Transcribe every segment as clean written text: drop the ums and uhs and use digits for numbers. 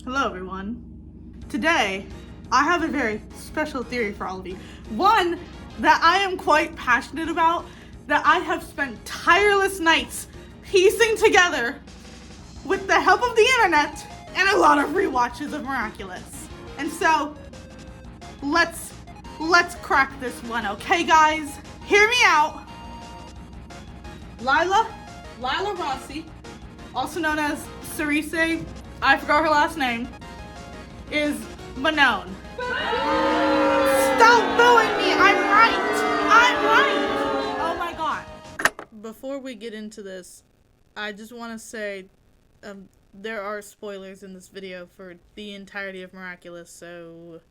Hello everyone. Today, I have a very special theory for all of you. One that I am quite passionate about, that I have spent tireless nights piecing together with the help of the internet and a lot of rewatches of Miraculous. And so, let's crack this one, okay guys? Hear me out. Lila Rossi, also known as Cerise, I forgot her last name, is Manon. Stop booing me! I'm right! Oh my god. Before we get into this, I just want to say there are spoilers in this video for the entirety of Miraculous, so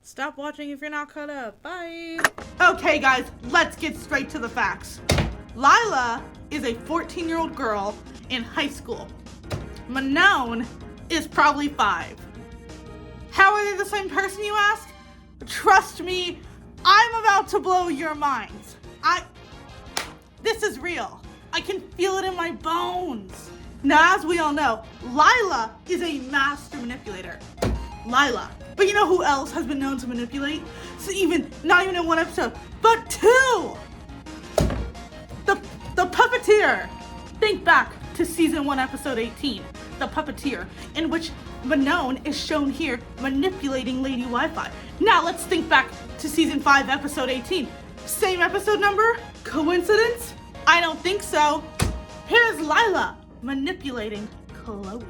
stop watching if you're not caught up. Bye! Okay guys, let's get straight to the facts. Lila is a 14-year-old girl in high school. Manon is probably 5. How are they the same person, you ask? Trust me, I'm about to blow your minds. This is real. I can feel it in my bones. Now, as we all know, Lila is a master manipulator. Lila. But you know who else has been known to manipulate? So not even in one episode, but 2! The Puppeteer. Think back to season 1, episode 18, The Puppeteer, in which Manon is shown here manipulating Lady Wi-Fi. Now let's think back to season 5, episode 18. Same episode number? Coincidence? I don't think so. Here's Lila manipulating Chloe.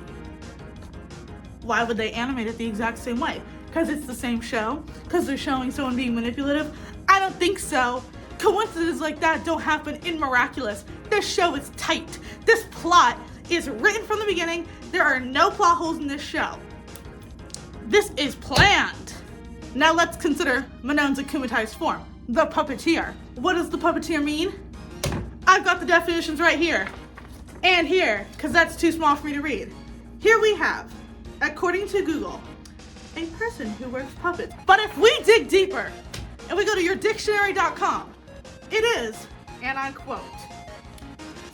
Why would they animate it the exact same way? Because it's the same show? Because they're showing someone being manipulative? I don't think so. Coincidences like that don't happen in Miraculous. This show is tight. This plot is written from the beginning. There are no plot holes in this show. This is planned. Now let's consider Manon's akumatized form, the Puppeteer. What does the Puppeteer mean? I've got the definitions right here. And here, because that's too small for me to read. Here we have, according to Google, a person who works puppets. But if we dig deeper, and we go to yourdictionary.com, it is, and I quote,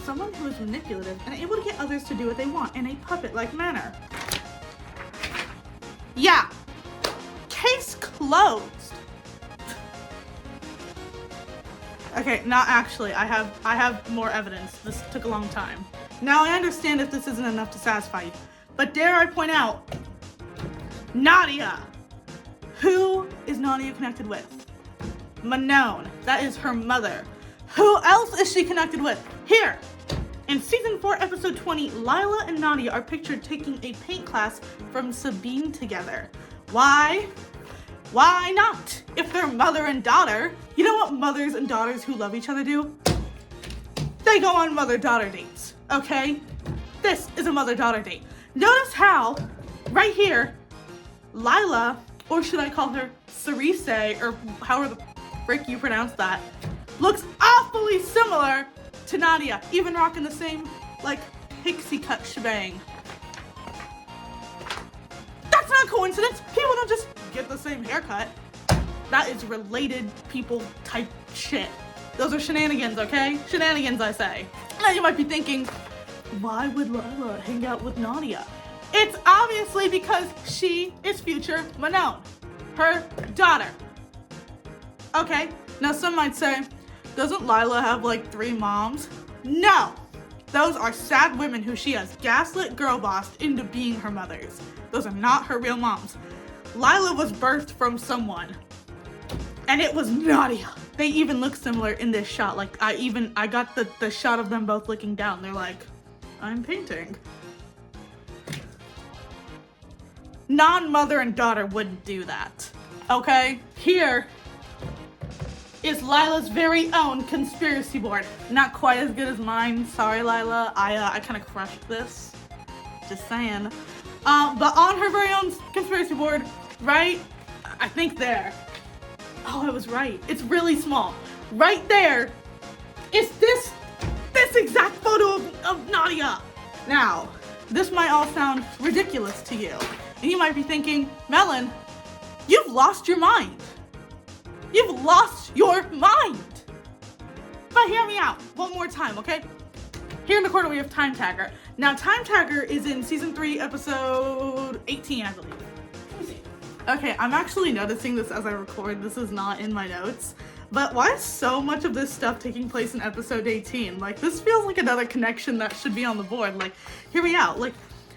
someone who is manipulative and able to get others to do what they want in a puppet-like manner. Yeah. Case closed. Okay, not actually. I have more evidence. This took a long time. Now I understand if this isn't enough to satisfy you, but dare I point out, Nadia. Who is Nadia connected with? Manon. That is her mother. Who else is she connected with? Here. In season 4, episode 20, Lila and Nadia are pictured taking a paint class from Sabine together. Why? Why not? If they're mother and daughter. You know what mothers and daughters who love each other do? They go on mother-daughter dates, okay? This is a mother-daughter date. Notice how, right here, Lila, or should I call her Cerise, or however the frick you pronounce that, looks awfully similar to Nadia, even rocking the same, like, pixie cut shebang. That's not a coincidence. People don't just get the same haircut. That is related people type shit. Those are shenanigans, okay? Shenanigans, I say. Now you might be thinking, why would Lila hang out with Nadia? It's obviously because she is future Manon, her daughter. Okay, now some might say, doesn't Lila have like 3 moms? No, those are sad women who she has gaslit girl bossed into being her mothers. Those are not her real moms. Lila was birthed from someone, and it was Nadia. They even look similar in this shot. Like I got the shot of them both looking down. They're like, I'm painting. Non-mother and daughter wouldn't do that, okay? Here is Lila's very own conspiracy board. Not quite as good as mine. Sorry, Lila. I kind of crushed this. Just saying. But on her very own conspiracy board, right? I think there. Oh, I was right. It's really small. Right there is this exact photo of Nadia. Now, this might all sound ridiculous to you. And you might be thinking, Melon, you've lost your mind. You've lost your mind. But hear me out one more time, okay? Here in the corner we have Time Tagger. Now Time Tagger is in season 3, episode 18, I believe. Let me see. Okay, I'm actually noticing this as I record. This is not in my notes. But why is so much of this stuff taking place in episode 18? Like, this feels like another connection that should be on the board. Like, hear me out. Like,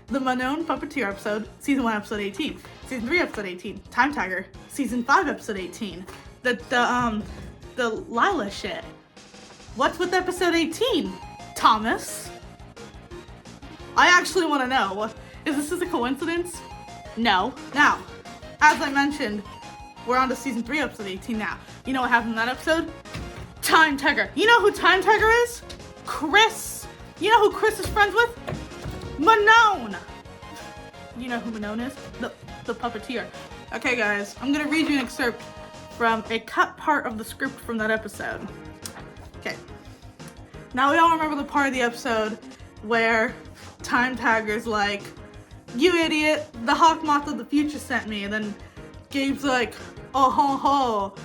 the Manon Puppeteer episode, season 1, episode 18. Season 3, episode 18. Time Tagger, season 5, episode 18. The Lila shit. What's with episode 18, Thomas? I actually want to know. Is this a coincidence? No. Now, as I mentioned, we're on to season 3, episode 18 now. You know what happened in that episode? Time Tagger. You know who Time Tagger is? Chris. You know who Chris is friends with? Manon. You know who Manon is? The puppeteer. Okay, guys, I'm gonna read you an excerpt from a cut part of the script from that episode. Okay. Now we all remember the part of the episode where Time Tagger's like, "You idiot, the Hawk Moth of the future sent me," and then Gabe's like, "Oh ho ho,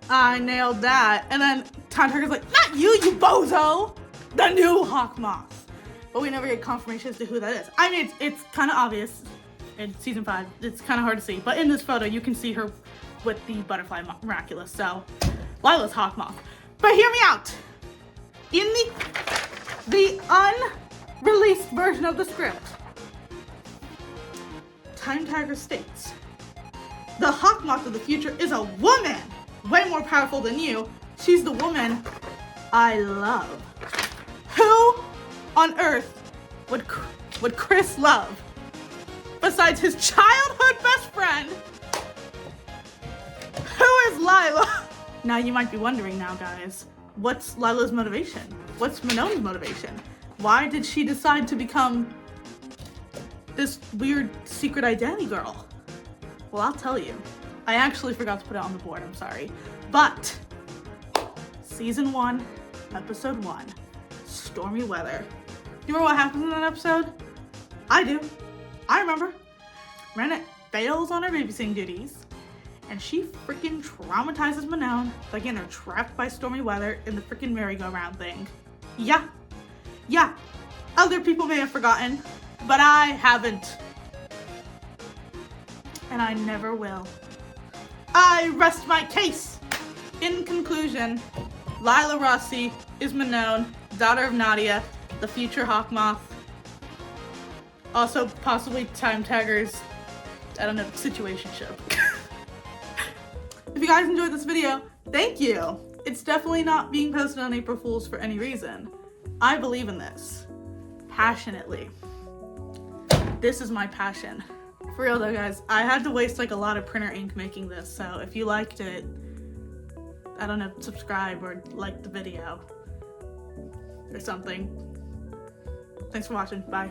I nailed that." And then Time Tagger's like, "Not you, you bozo! The new Hawk Moth." But we never get confirmation as to who that is. I mean, it's kind of obvious in season 5. It's kind of hard to see. But in this photo, you can see her with the butterfly Miraculous. So, Lila's Hawk Moth. But hear me out. In the unreleased version of the script, Time Tagger states, "The Hawk Moth of the future is a woman, way more powerful than you. She's the woman I love." Who on earth would Chris love besides his childhood best friend? Who is Lila? Now you might be wondering now, guys, what's Lila's motivation? What's Manon's motivation? Why did she decide to become this weird secret identity girl? Well, I'll tell you. I actually forgot to put it on the board, I'm sorry. But, season 1, episode 1, stormy weather. Do you remember what happens in that episode? I do. I remember. Rennet fails on her babysitting duties, and she freaking traumatizes Manon by getting her trapped by stormy weather in the freaking merry-go-round thing. Yeah. Other people may have forgotten, but I haven't. And I never will. I rest my case. In conclusion, Lila Rossi is Manon, daughter of Nadia, the future Hawk Moth. Also, possibly Time Tagger's, I don't know, situationship. If you guys enjoyed this video, thank you. It's definitely not being posted on April Fools for any reason. I believe in this. Passionately. This is my passion. For real though, guys, I had to waste like a lot of printer ink making this, so if you liked it, I don't know, subscribe or like the video or something. Thanks for watching. Bye.